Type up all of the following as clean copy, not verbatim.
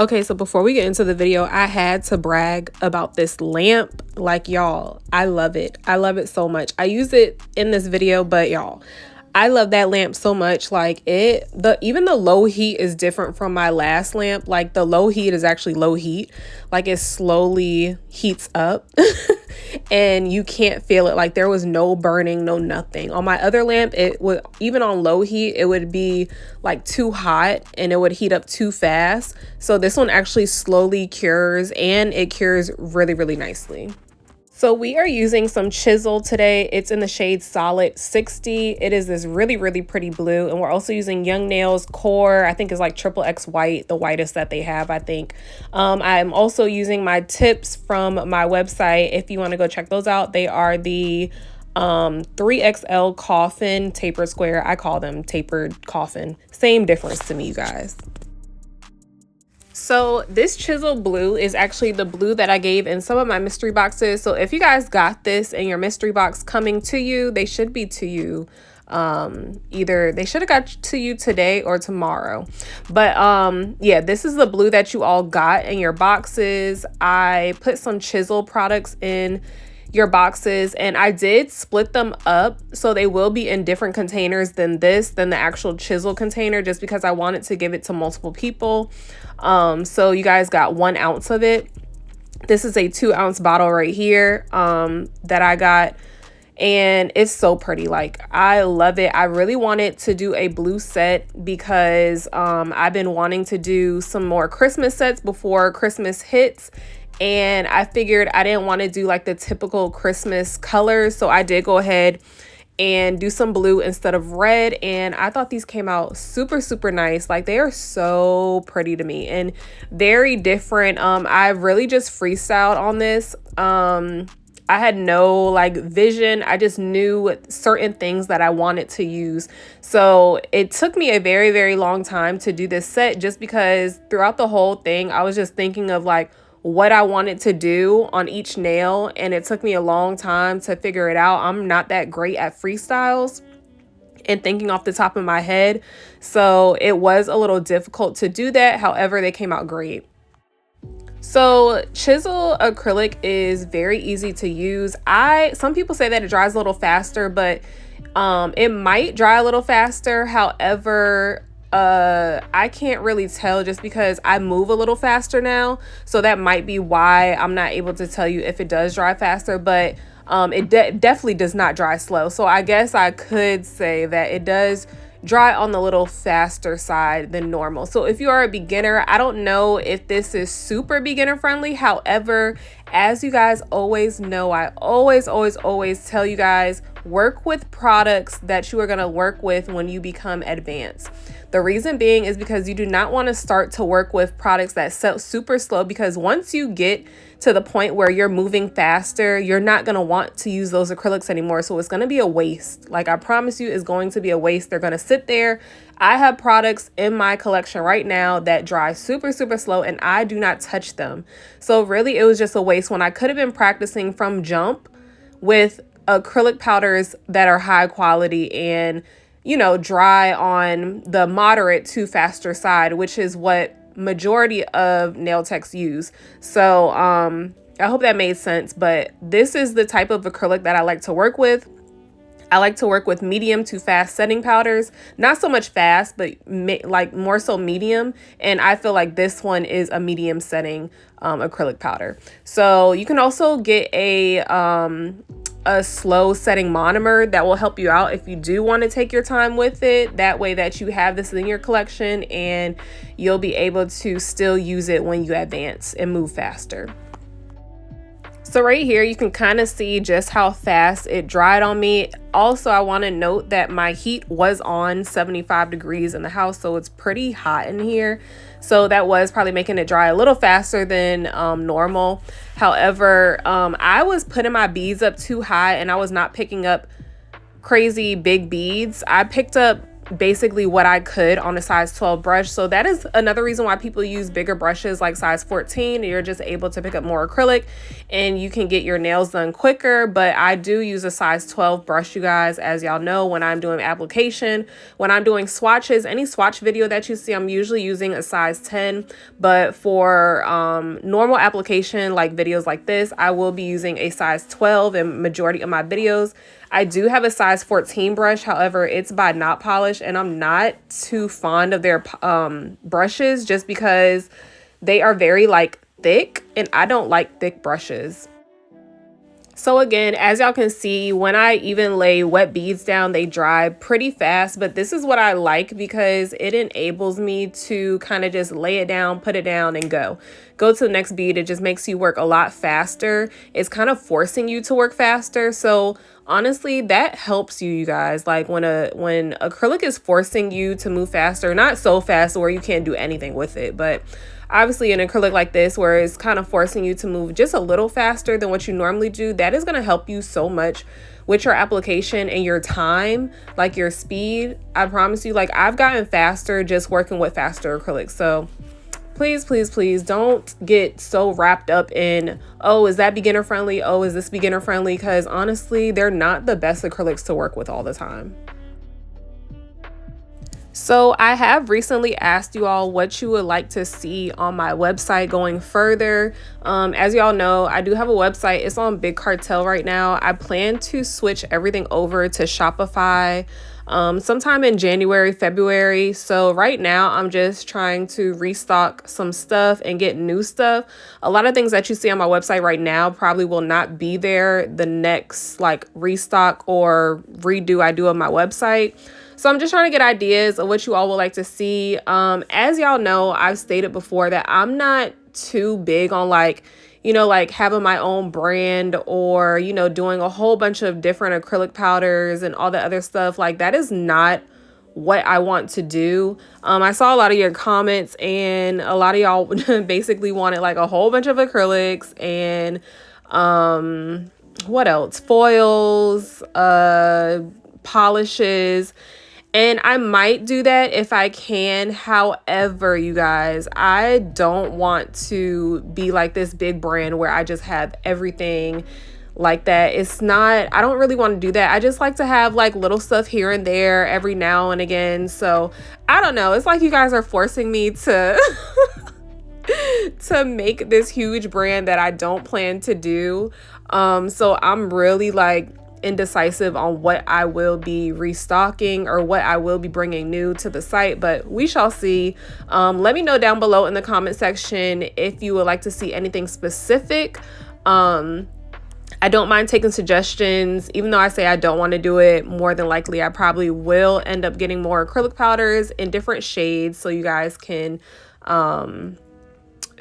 Okay, so before we get into the video, I had to brag about this lamp. Like, y'all, I love it. I love it so much. I use it in this video, but y'all, I love that lamp so much. Like, even the low heat is different from my last lamp. Like, the low heat is actually low heat. Like, it slowly heats up and you can't feel it. Like, there was no burning, no nothing. On my other lamp, it would, even on low heat, it would be like too hot and it would heat up too fast. So this one actually slowly cures, and it cures really, really nicely. So we are using some chisel today. It's in the shade Solid 60. It is this really, really pretty blue. And we're also using Young Nails Core. I think it's like XXX white, the whitest that they have, I think. I'm also using my tips from my website. If you want to go check those out, they are the 3XL coffin tapered square. I call them tapered coffin. Same difference to me, you guys. So this chisel blue is actually the blue that I gave in some of my mystery boxes. So if you guys got this in your mystery box coming to you, they should be to you. Either they should have got to you today or tomorrow. But yeah, this is the blue that you all got in your boxes. I put some chisel products in your boxes and I did split them up, so they will be in different containers than the actual chisel container, just because I wanted to give it to multiple people. So you guys got 1 ounce of it. This is a 2-ounce bottle right here that I got, and it's so pretty. Like, I love it. I really wanted to do a blue set because I've been wanting to do some more Christmas sets before Christmas hits. And I figured I didn't want to do like the typical Christmas colors. So I did go ahead and do some blue instead of red. And I thought these came out super, super nice. Like, they are so pretty to me and very different. I really just freestyled on this. I had no like vision. I just knew certain things that I wanted to use. So it took me a very, very long time to do this set, just because throughout the whole thing, I was just thinking of like what I wanted to do on each nail, and it took me a long time to figure it out. I'm not that great at freestyles and thinking off the top of my head, so it was a little difficult to do that. However, they came out great. So chisel acrylic is very easy to use. Some people say that it dries a little faster, but it might dry a little faster. However, I can't really tell, just because I move a little faster now, so that might be why I'm not able to tell you if it does dry faster. But it definitely does not dry slow, so I guess I could say that it does dry on the little faster side than normal. So if you are a beginner, I don't know if this is super beginner friendly. However, as you guys always know, I always tell you guys, work with products that you are going to work with when you become advanced. The reason being is because you do not want to start to work with products that sell super slow, because once you get to the point where you're moving faster, you're not going to want to use those acrylics anymore. So it's going to be a waste. Like, I promise you, it's going to be a waste. They're going to sit there. I have products in my collection right now that dry super, super slow, and I do not touch them. So really, it was just a waste when I could have been practicing from jump with acrylic powders that are high quality and, you know, dry on the moderate to faster side, which is what majority of nail techs use. So I hope that made sense. But this is the type of acrylic that I like to work with. I like to work with medium to fast setting powders, not so much fast, but like more so medium. And I feel like this one is a medium setting acrylic powder. So you can also get a slow setting monomer that will help you out if you do want to take your time with it. That way that you have this in your collection and you'll be able to still use it when you advance and move faster. So right here, you can kind of see just how fast it dried on me. Also, I want to note that my heat was on 75 degrees in the house, so it's pretty hot in here. So that was probably making it dry a little faster than normal. However, I was putting my beads up too high and I was not picking up crazy big beads. I picked up basically what I could on a size 12 brush. So that is another reason why people use bigger brushes like size 14. You're just able to pick up more acrylic and you can get your nails done quicker. But I do use a size 12 brush, you guys, as y'all know, when I'm doing application, when I'm doing swatches, any swatch video that you see, I'm usually using a size 10. But for normal application, like videos like this, I will be using a size 12 in majority of my videos. I do have a size 14 brush. However, it's by Not Polish, and I'm not too fond of their brushes just because they are very like thick, and I don't like thick brushes. So again, as y'all can see, when I even lay wet beads down, they dry pretty fast, but this is what I like because it enables me to kind of just lay it down, put it down, and go to the next bead. It just makes you work a lot faster. It's kind of forcing you to work faster. So honestly, that helps you guys. Like when acrylic is forcing you to move faster, not so fast where you can't do anything with it, but obviously an acrylic like this where it's kind of forcing you to move just a little faster than what you normally do, that is going to help you so much with your application and your time, like your speed. I promise you, like I've gotten faster just working with faster acrylics. So please, please, please don't get so wrapped up in, oh, is that beginner friendly? Oh, is this beginner friendly? Because honestly, they're not the best acrylics to work with all the time. So I have recently asked you all what you would like to see on my website going further. As y'all know, I do have a website. It's on Big Cartel right now. I plan to switch everything over to Shopify sometime in January, February. So right now I'm just trying to restock some stuff and get new stuff. A lot of things that you see on my website right now probably will not be there the next like restock or redo I do of my website. So I'm just trying to get ideas of what you all would like to see. As y'all know, I've stated before that I'm not too big on like, you know, like having my own brand or, you know, doing a whole bunch of different acrylic powders and all the other stuff. Like that is not what I want to do. I saw a lot of your comments and a lot of y'all basically wanted like a whole bunch of acrylics and what else? Foils, polishes. And I might do that if I can. However, you guys, I don't want to be like this big brand where I just have everything like that. It's not, I don't really want to do that. I just like to have like little stuff here and there every now and again. So I don't know. It's like you guys are forcing me to to make this huge brand that I don't plan to do. So I'm really like indecisive on what I will be restocking or what I will be bringing new to the site, but we shall see. Let me know down below in the comment section if you would like to see anything specific. I don't mind taking suggestions. Even though I say I don't want to do it, more than likely I probably will end up getting more acrylic powders in different shades so you guys can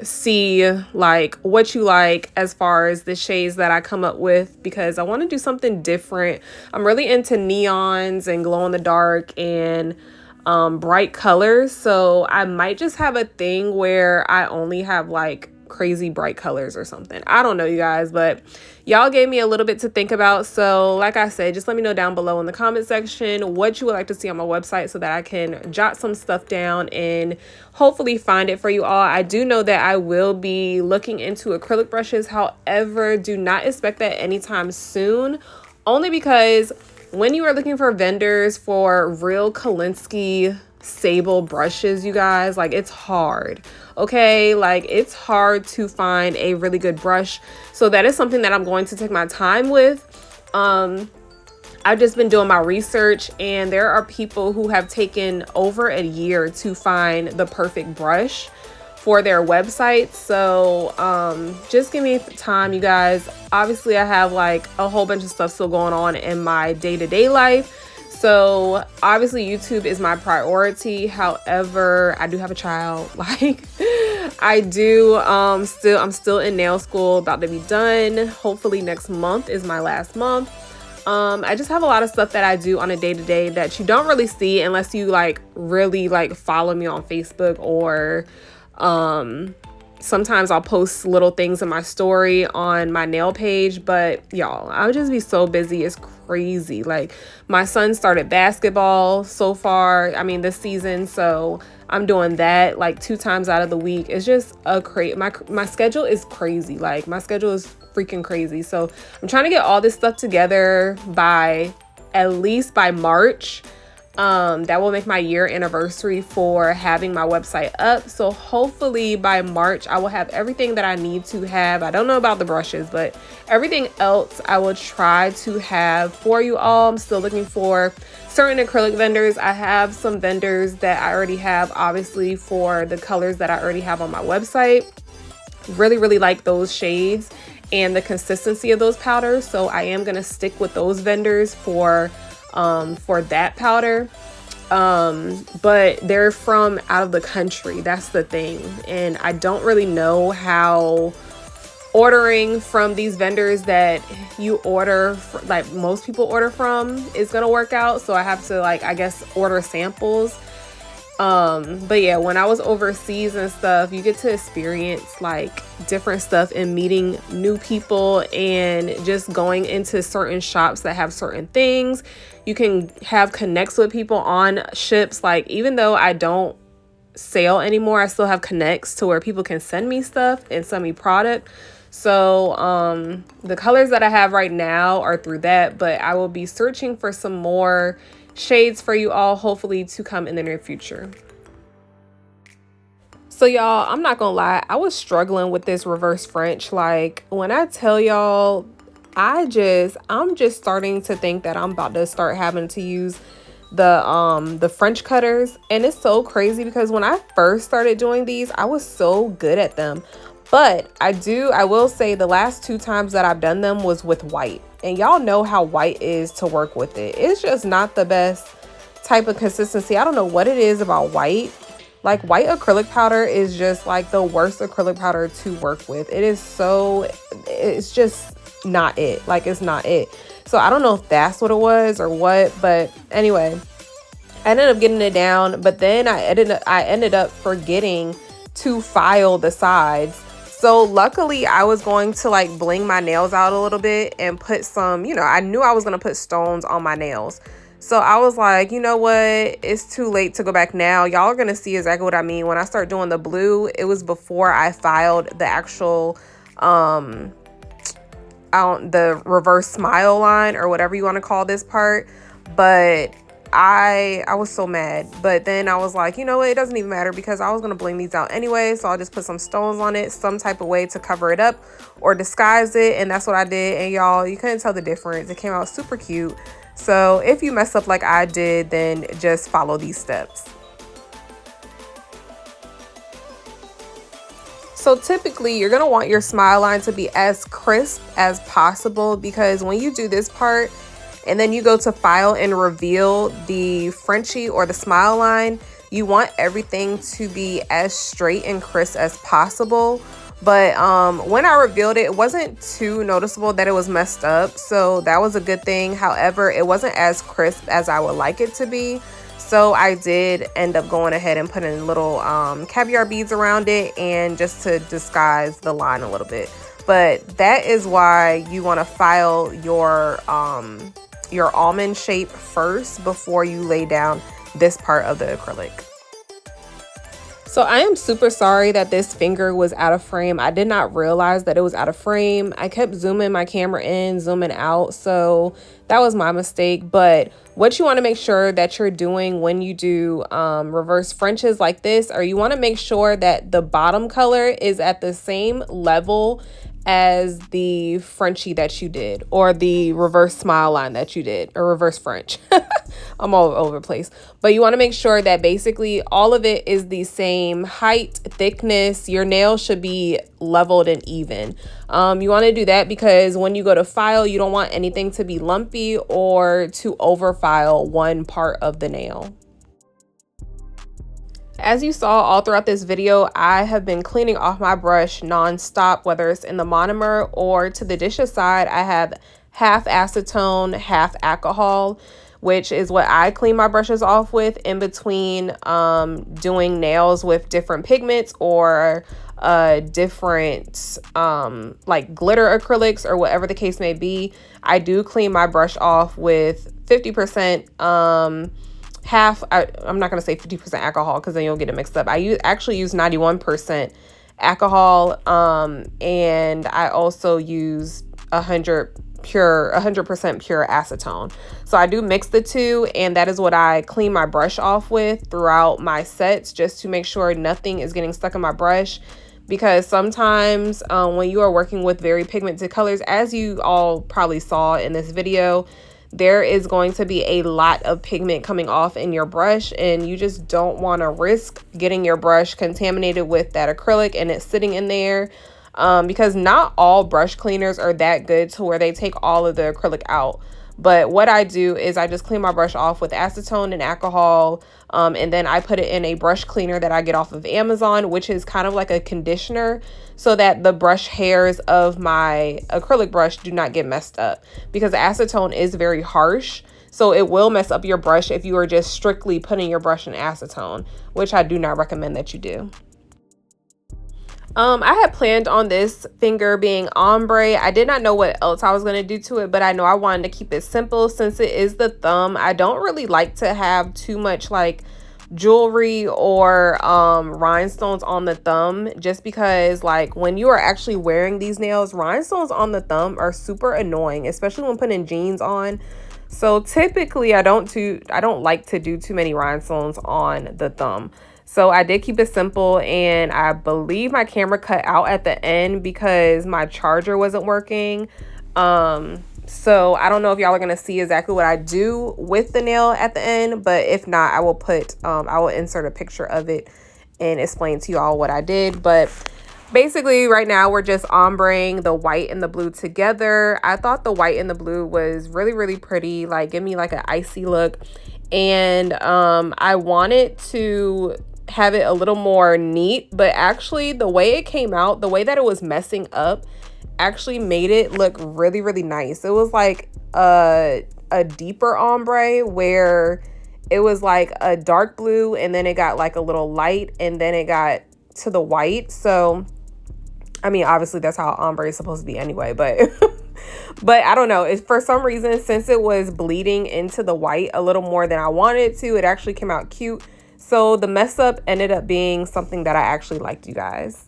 see like what you like as far as the shades that I come up with, because I want to do something different. I'm really into neons and glow in the dark and bright colors, so I might just have a thing where I only have like crazy bright colors or something. I don't know, you guys, but y'all gave me a little bit to think about. So like I said, just let me know down below in the comment section what you would like to see on my website so that I can jot some stuff down and hopefully find it for you all. I do know that I will be looking into acrylic brushes. However, do not expect that anytime soon, only because when you are looking for vendors for real Kolinsky sable brushes, you guys, like it's hard. Okay, like it's hard to find a really good brush. So that is something that I'm going to take my time with. I've just been doing my research, and there are people who have taken over a year to find the perfect brush for their website. So just give me time, you guys. Obviously I have like a whole bunch of stuff still going on in my day-to-day life. So obviously YouTube is my priority. However, I do have a child. Like I do I'm still in nail school, about to be done. Hopefully next month is my last month. I just have a lot of stuff that I do on a day-to-day that you don't really see unless you like really like follow me on Facebook or sometimes I'll post little things in my story on my nail page, but y'all, I'll just be so busy. It's crazy. Like, my son started basketball so far, I mean, this season, so I'm doing that like 2 times out of the week. It's just a my schedule is crazy. Like, my schedule is freaking crazy. So I'm trying to get all this stuff together by at least by March. That will make my year anniversary for having my website up. So hopefully by March, I will have everything that I need to have. I don't know about the brushes, but everything else I will try to have for you all. I'm still looking for certain acrylic vendors. I have some vendors that I already have, obviously, for the colors that I already have on my website. Really like those shades and the consistency of those powders. So I am going to stick with those vendors for that powder. But they're from out of the country. That's the thing. And I don't really know how ordering from these vendors that you order, like most people order from, is going to work out. So I have to, like, I guess, order samples. But yeah, when I was overseas and stuff, you get to experience like different stuff and meeting new people and just going into certain shops that have certain things. You can have connects with people on ships. Like, even though I don't sail anymore, I still have connects to where people can send me stuff and send me product. So, the colors that I have right now are through that, but I will be searching for some more shades for you all, hopefully to come in the near future. So y'all, I'm not gonna lie, I was struggling with this reverse French. Like, when I tell y'all, I'm just starting to think that I'm about to start having to use the French cutters. And it's so crazy because when I first started doing these, I was so good at them. But I will say the last 2 times that I've done them was with white. And y'all know how white is to work with it. It's just not the best type of consistency. I don't know what it is about white. Like, white acrylic powder is just like the worst acrylic powder to work with. It's just not it. Like, it's not it. So I don't know if that's what it was or what. But anyway, I ended up getting it down. But then I ended up forgetting to file the sides. So luckily I was going to like bling my nails out a little bit and put some, I knew I was going to put stones on my nails. So I was like, you know what? It's too late to go back now. Y'all are going to see exactly what I mean. When I start doing the blue, it was before I filed the actual, the reverse smile line or whatever you want to call this part. But I was so mad. But then I was like, you know what, it doesn't even matter because I was going to bling these out anyway. So I'll just put some stones on it, some type of way to cover it up or disguise it. And that's what I did. And y'all, you couldn't tell the difference. It came out super cute. So if you mess up like I did, then just follow these steps. So typically you're going to want your smile line to be as crisp as possible, because when you do this part and then you go to file and reveal the Frenchie or the smile line, you want everything to be as straight and crisp as possible. But when I revealed it, it wasn't too noticeable that it was messed up. So that was a good thing. However, it wasn't as crisp as I would like it to be. So I did end up going ahead and putting little caviar beads around it, and just to disguise the line a little bit. But that is why you want to file your almond shape first before you lay down this part of the acrylic. So I am super sorry that this finger was out of frame. I did not realize that it was out of frame. I kept zooming my camera in, zooming out. So that was my mistake. But what you want to make sure that you're doing when you do reverse Frenches like this, or you want to make sure that the bottom color is at the same level as the Frenchie that you did, or the reverse smile line that you did, or reverse French. I'm all over the place. But you want to make sure that basically all of it is the same height, thickness. Your nails should be leveled and even. You want to do that because when you go to file, you don't want anything to be lumpy or to over file one part of the nail. As you saw all throughout this video, I have been cleaning off my brush non-stop, whether it's in the monomer or to the dishes side. I have half acetone, half alcohol, which is what I clean my brushes off with in between doing nails with different pigments or different like glitter acrylics or whatever the case may be, I do clean my brush off with 50% I'm not going to say 50% alcohol because then you'll get it mixed up. Actually use 91% alcohol, and I also use 100% pure acetone. So I do mix the two, and that is what I clean my brush off with throughout my sets, just to make sure nothing is getting stuck in my brush. Because sometimes when you are working with very pigmented colors, as you all probably saw in this video, there is going to be a lot of pigment coming off in your brush, and you just don't want to risk getting your brush contaminated with that acrylic and it sitting in there, because not all brush cleaners are that good to where they take all of the acrylic out. But what I do is I just clean my brush off with acetone and alcohol, and then I put it in a brush cleaner that I get off of Amazon, which is kind of like a conditioner, so that the brush hairs of my acrylic brush do not get messed up, because acetone is very harsh, so it will mess up your brush if you are just strictly putting your brush in acetone, which I do not recommend that you do. I had planned on this finger being ombre. I did not know what else I was going to do to it, but I know I wanted to keep it simple since it is the thumb. I don't really like to have too much like jewelry or rhinestones on the thumb, just because like when you are actually wearing these nails, rhinestones on the thumb are super annoying, especially when putting jeans on. So typically I don't like to do too many rhinestones on the thumb. So I did keep it simple, and I believe my camera cut out at the end because my charger wasn't working. So I don't know if y'all are going to see exactly what I do with the nail at the end, but if not, I will insert a picture of it and explain to y'all what I did. But basically right now we're just ombreing the white and the blue together. I thought the white and the blue was really, really pretty, like give me like an icy look. And I wanted to have it a little more neat, but actually the way it came out, the way that it was messing up, actually made it look really, really nice. It was like a deeper ombre where it was like a dark blue, and then it got like a little light, and then it got to the white. So I mean, obviously that's how ombre is supposed to be anyway, but but I don't know, it's for some reason, since it was bleeding into the white a little more than I wanted it to, it actually came out cute. So the mess up ended up being something that I actually liked, you guys.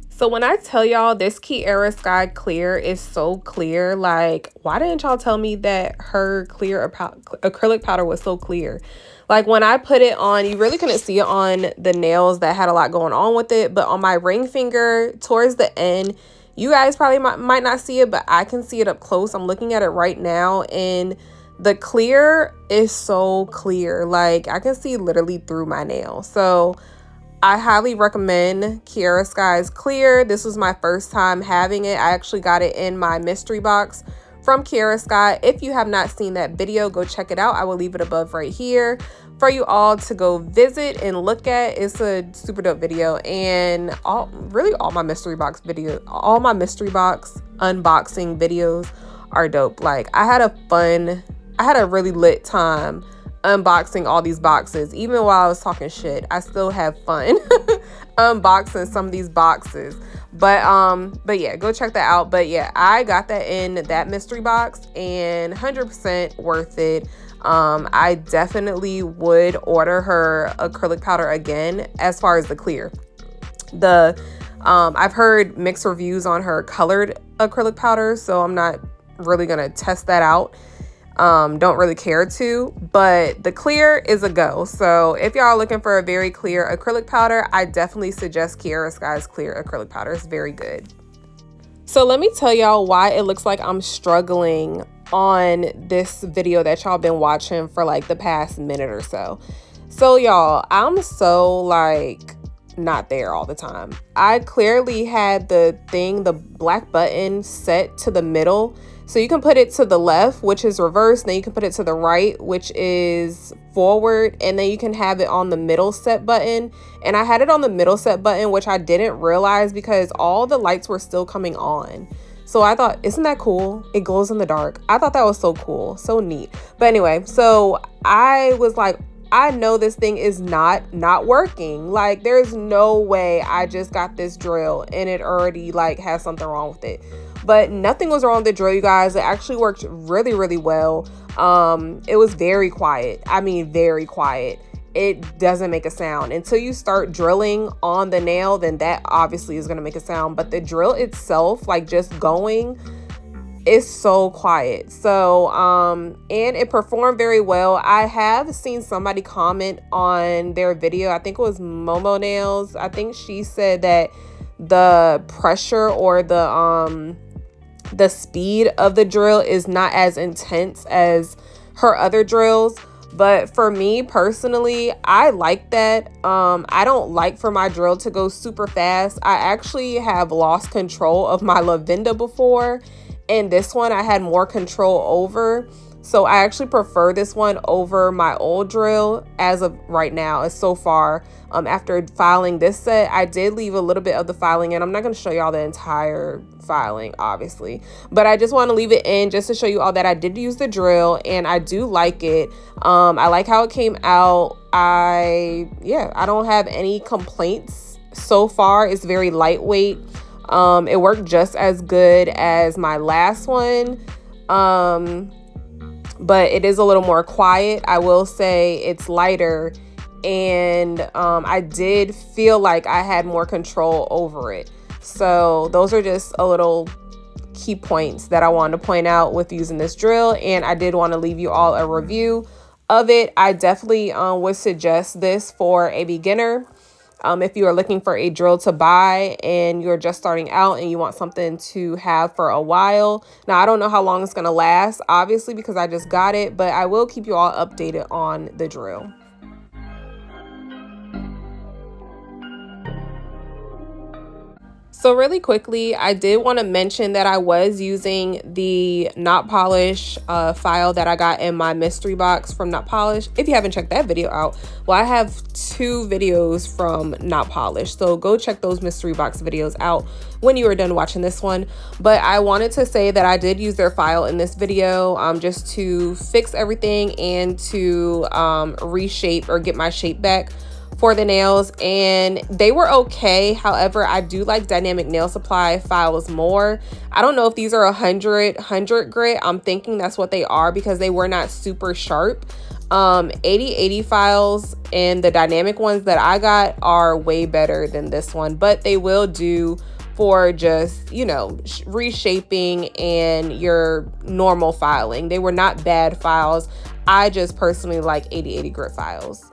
So when I tell y'all this Kiara Sky clear is so clear, like why didn't y'all tell me that her clear acrylic powder was so clear? Like when I put it on, you really couldn't see it on the nails that had a lot going on with it, but on my ring finger towards the end, you guys probably might not see it, but I can see it up close. I'm looking at it right now, and the clear is so clear. Like I can see literally through my nail. So I highly recommend Kiara Sky's clear. This was my first time having it. I actually got it in my mystery box from Kiara Sky. If you have not seen that video, go check it out. I will leave it above right here for you all to go visit and look at. It's a super dope video, and all my mystery box unboxing videos are dope. Like I had a really lit time unboxing all these boxes. Even while I was talking shit, I still have fun unboxing some of these boxes. But yeah, go check that out. But yeah, I got that in that mystery box, and 100% worth it. I definitely would order her acrylic powder again. As far as the clear, I've heard mixed reviews on her colored acrylic powder, so I'm not really gonna test that out. Don't really care to, but the clear is a go. So if y'all are looking for a very clear acrylic powder, I definitely suggest Kiara Sky's clear acrylic powder. It's very good. So let me tell y'all why it looks like I'm struggling on this video that y'all been watching for like the past minute or so. So y'all, I'm so like not there all the time. I clearly had the black button set to the middle. So you can put it to the left, which is reverse, then you can put it to the right, which is forward, and then you can have it on the middle set button. And I had it on the middle set button, which I didn't realize because all the lights were still coming on. So I thought, isn't that cool? It glows in the dark. I thought that was so cool, so neat. But anyway, so I was like, I know this thing is not working. Like, there's no way I just got this drill and it already like has something wrong with it. But nothing was wrong with the drill, you guys. It actually worked really, really well. It was very quiet. I mean, very quiet. It doesn't make a sound until you start drilling on the nail. Then that obviously is going to make a sound. But the drill itself, like just going, is so quiet. So and it performed very well. I have seen somebody comment on their video. I think it was Momo Nails. I think she said that the pressure or the speed of the drill is not as intense as her other drills. But for me personally, I like that. I don't like for my drill to go super fast. I actually have lost control of my Lavenda before, and this one I had more control over. So I actually prefer this one over my old drill as of right now. As so far, after filing this set, I did leave a little bit of the filing in. I'm not going to show y'all the entire filing, obviously, but I just want to leave it in just to show you all that I did use the drill and I do like it. I like how it came out. I don't have any complaints so far. It's very lightweight. It worked just as good as my last one. But it is a little more quiet. I will say it's lighter, and I did feel like I had more control over it. So those are just a little key points that I wanted to point out with using this drill, and I did want to leave you all a review of it. I definitely would suggest this for a beginner. If you are looking for a drill to buy and you're just starting out and you want something to have for a while. Now, I don't know how long it's going to last, obviously, because I just got it, but I will keep you all updated on the drill. So really quickly, I did want to mention that I was using the Not Polish file that I got in my mystery box from Not Polish. If you haven't checked that video out, well, I have 2 videos from Not Polish. So go check those mystery box videos out when you are done watching this one. But I wanted to say that I did use their file in this video just to fix everything and to reshape or get my shape back for the nails, and they were okay. However, I do like Dynamic Nail Supply files more. I don't know if these are 100 grit. I'm thinking that's what they are because they were not super sharp. 80/80 files and the dynamic ones that I got are way better than this one, but they will do for just, you know, reshaping and your normal filing. They were not bad files. I just personally like 80/80 grit files.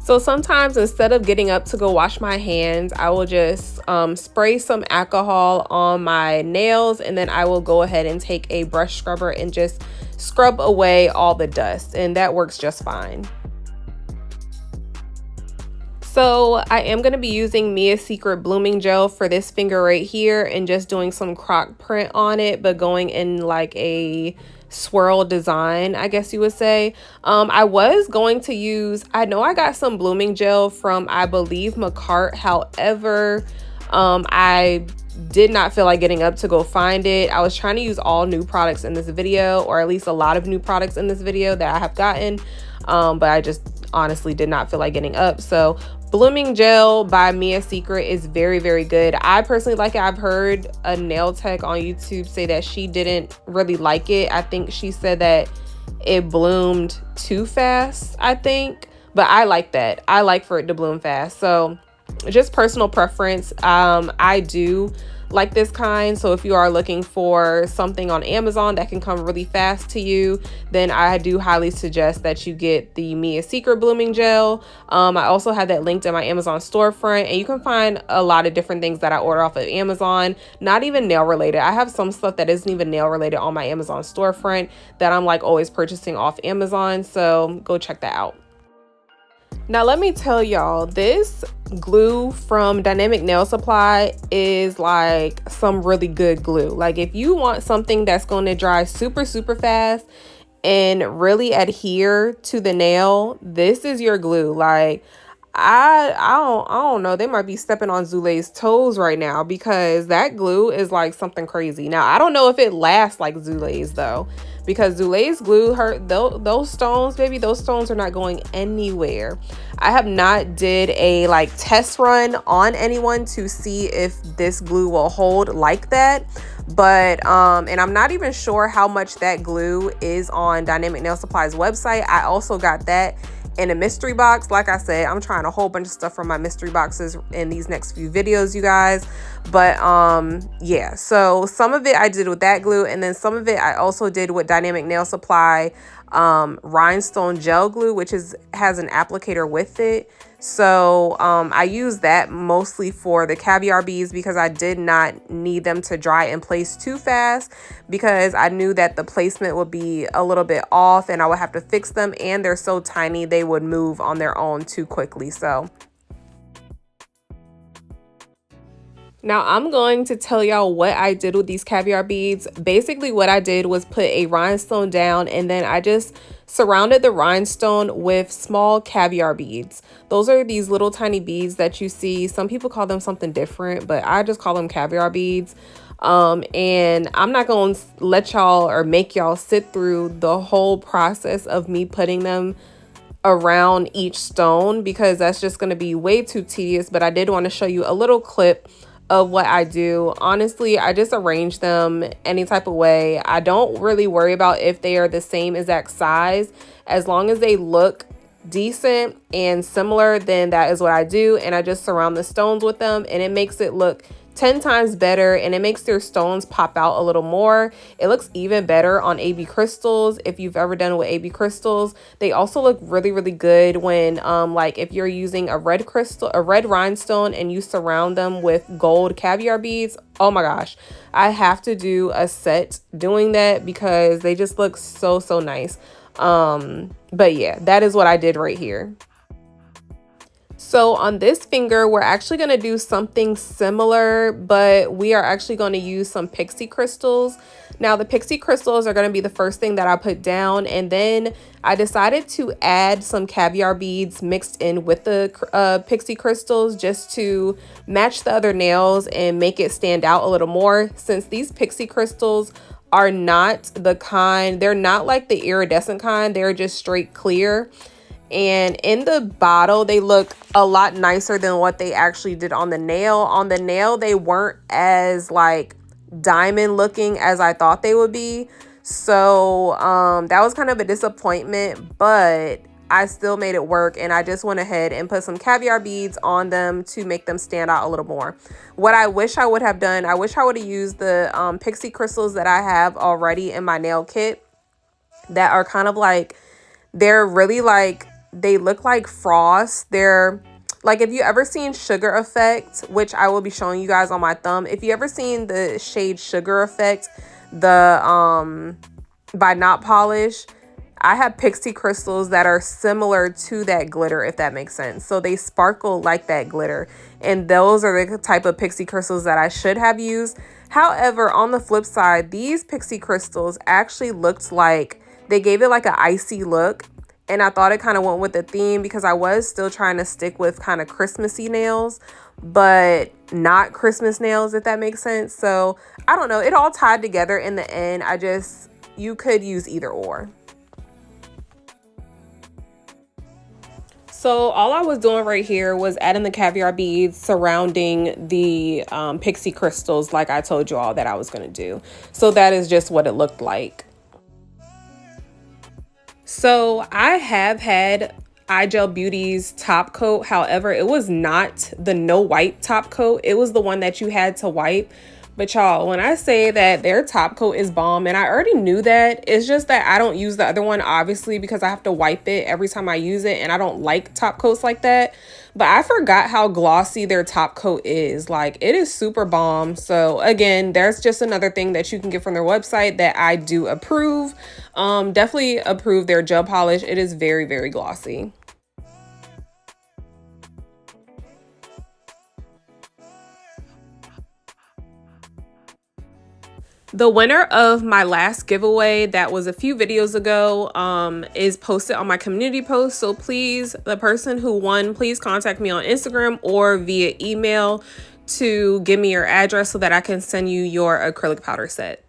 So sometimes instead of getting up to go wash my hands, I will just spray some alcohol on my nails, and then I will go ahead and take a brush scrubber and just scrub away all the dust, and that works just fine. So I am going to be using Mia's Secret Blooming Gel for this finger right here and just doing some croc print on it, but going in like a swirl design, I guess you would say. I was going to use, I know I got some blooming gel from, I believe, McCart. However, I did not feel like getting up to go find it. I was trying to use all new products in this video, or at least a lot of new products in this video that I have gotten, but I just honestly did not feel like getting up. So Blooming Gel by Mia's Secret is very, very good. I personally like it. I've heard a nail tech on YouTube say that she didn't really like it. I think she said that it bloomed too fast, I think. But I like that. I like for it to bloom fast. So just personal preference. I do like this kind. So if you are looking for something on Amazon that can come really fast to you, then I do highly suggest that you get the Mia's Secret Blooming Gel. I also have that linked in my Amazon storefront, and you can find a lot of different things that I order off of Amazon, not even nail related. I have some stuff that isn't even nail related on my Amazon storefront that I'm like always purchasing off Amazon. So go check that out. Now let me tell y'all, this glue from Dynamic Nail Supply is like some really good glue. Like if you want something that's going to dry super, super fast and really adhere to the nail, this is your glue. Like I don't know. They might be stepping on Zule's toes right now because that glue is like something crazy. Now, I don't know if it lasts like Zule's though, because Zule's glue, those stones, baby, those stones are not going anywhere. I have not did a like test run on anyone to see if this glue will hold like that. But and I'm not even sure how much that glue is on Dynamic Nail Supply's website. I also got that in a mystery box. Like I said, I'm trying a whole bunch of stuff from my mystery boxes in these next few videos, you guys. But yeah, so some of it I did with that glue, and then some of it I also did with Dynamic Nail Supply Rhinestone gel glue, which has an applicator with it. So I use that mostly for the caviar beads because I did not need them to dry in place too fast, because I knew that the placement would be a little bit off and I would have to fix them, and they're so tiny they would move on their own too quickly. So now I'm going to tell y'all what I did with these caviar beads. Basically what I did was put a rhinestone down, and then I just surrounded the rhinestone with small caviar beads. Those are these little tiny beads that you see. Some people call them something different, but I just call them caviar beads. And I'm not going to let y'all or make y'all sit through the whole process of me putting them around each stone, because that's just going to be way too tedious. But I did want to show you a little clip of what I do. Honestly, I just arrange them any type of way. I don't really worry about if they are the same exact size. As long as they look decent and similar, then that is what I do. And I just surround the stones with them, and it makes it look 10 times better, and it makes their stones pop out a little more. It looks even better on AB crystals. If you've ever done it with AB crystals, they also look really, really good when like if you're using a red crystal, a red rhinestone, and you surround them with gold caviar beads. Oh my gosh, I have to do a set doing that because they just look so nice. But yeah, that is what I did right here. So on this finger, we're actually going to do something similar, but we are actually going to use some pixie crystals. Now, the pixie crystals are going to be the first thing that I put down, and then I decided to add some caviar beads mixed in with the pixie crystals just to match the other nails and make it stand out a little more, since these pixie crystals are not the kind, they're not like the iridescent kind, they're just straight clear. And in the bottle, they look a lot nicer than what they actually did on the nail. On the nail, they weren't as like diamond looking as I thought they would be. So that was kind of a disappointment, but I still made it work. And I just went ahead and put some caviar beads on them to make them stand out a little more. What I wish I would have done, I wish I would have used the pixie crystals that I have already in my nail kit that are kind of like, they're really like, they look like frost. They're like, if you ever seen Sugar Effect, which I will be showing you guys on my thumb, if you ever seen the shade Sugar Effect, the by Not Polish, I have pixie crystals that are similar to that glitter, if that makes sense. So they sparkle like that glitter, and those are the type of pixie crystals that I should have used. However, on the flip side, these pixie crystals actually looked like they gave it like an icy look. And I thought it kind of went with the theme, because I was still trying to stick with kind of Christmassy nails, but not Christmas nails, if that makes sense. So I don't know. It all tied together in the end. You could use either or. So all I was doing right here was adding the caviar beads surrounding the pixie crystals, like I told you all that I was going to do. So that is just what it looked like. So I have had iGel Beauty's top coat. However, it was not the no wipe top coat. It was the one that you had to wipe. But y'all, when I say that their top coat is bomb, and I already knew that, it's just that I don't use the other one, obviously, because I have to wipe it every time I use it, and I don't like top coats like that. But I forgot how glossy their top coat is. Like, it is super bomb. So again, there's just another thing that you can get from their website that I do approve. Definitely approve their gel polish. It is very, very glossy. The winner of my last giveaway that was a few videos ago is posted on my community post. So please, the person who won, please contact me on Instagram or via email to give me your address so that I can send you your acrylic powder set.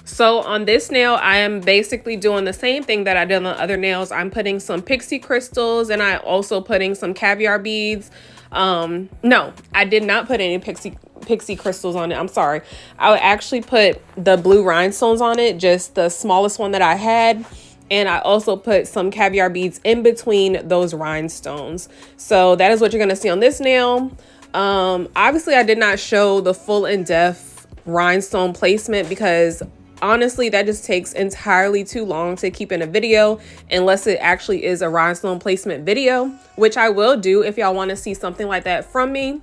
So on this nail, I am basically doing the same thing that I did on the other nails. I'm putting some pixie crystals and I also putting some caviar beads. No, I did not put any pixie crystals on it. I'm sorry. I would actually put the blue rhinestones on it, just the smallest one that I had. And I also put some caviar beads in between those rhinestones. So that is what you're going to see on this nail. Obviously, I did not show the full in-depth rhinestone placement because honestly, that just takes entirely too long to keep in a video unless it actually is a rhinestone placement video, which I will do if y'all want to see something like that from me.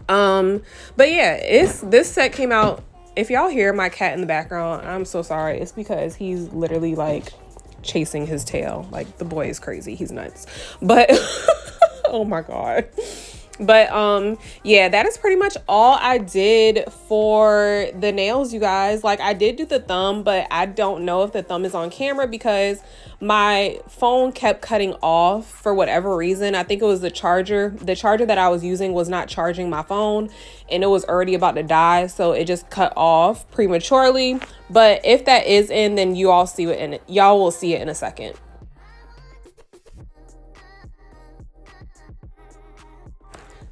But yeah, this set came out. If y'all hear my cat in the background, I'm so sorry. It's because he's literally like chasing his tail. Like the boy is crazy. He's nuts. But oh my God. But yeah, that is pretty much all I did for the nails, you guys. Like I did do the thumb, but I don't know if the thumb is on camera because my phone kept cutting off for whatever reason. I think it was the charger. The charger that I was using was not charging my phone and it was already about to die, so it just cut off prematurely. But if that is in, then you all see it in it. Y'all will see it in a second.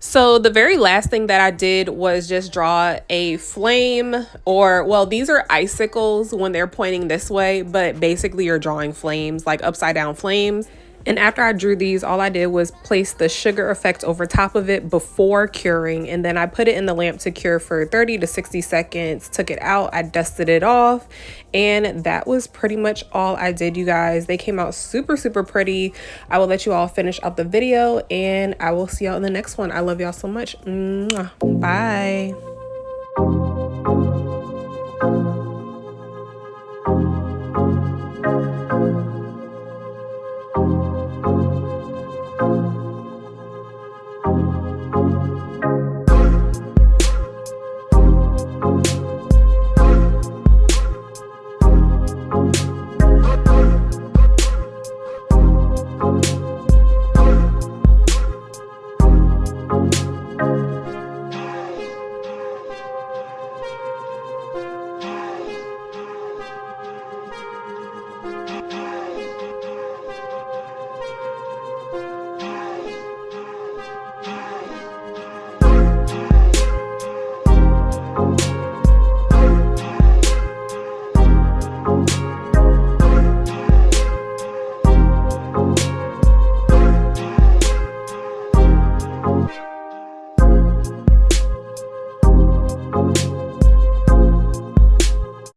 So the very last thing that I did was just draw a flame, or well, these are icicles when they're pointing this way, but basically you're drawing flames, like upside down flames. And after I drew these, all I did was place the sugar effect over top of it before curing. And then I put it in the lamp to cure for 30 to 60 seconds, took it out, I dusted it off. And that was pretty much all I did, you guys. They came out super, super pretty. I will let you all finish up the video and I will see y'all in the next one. I love y'all so much. Mwah. Bye.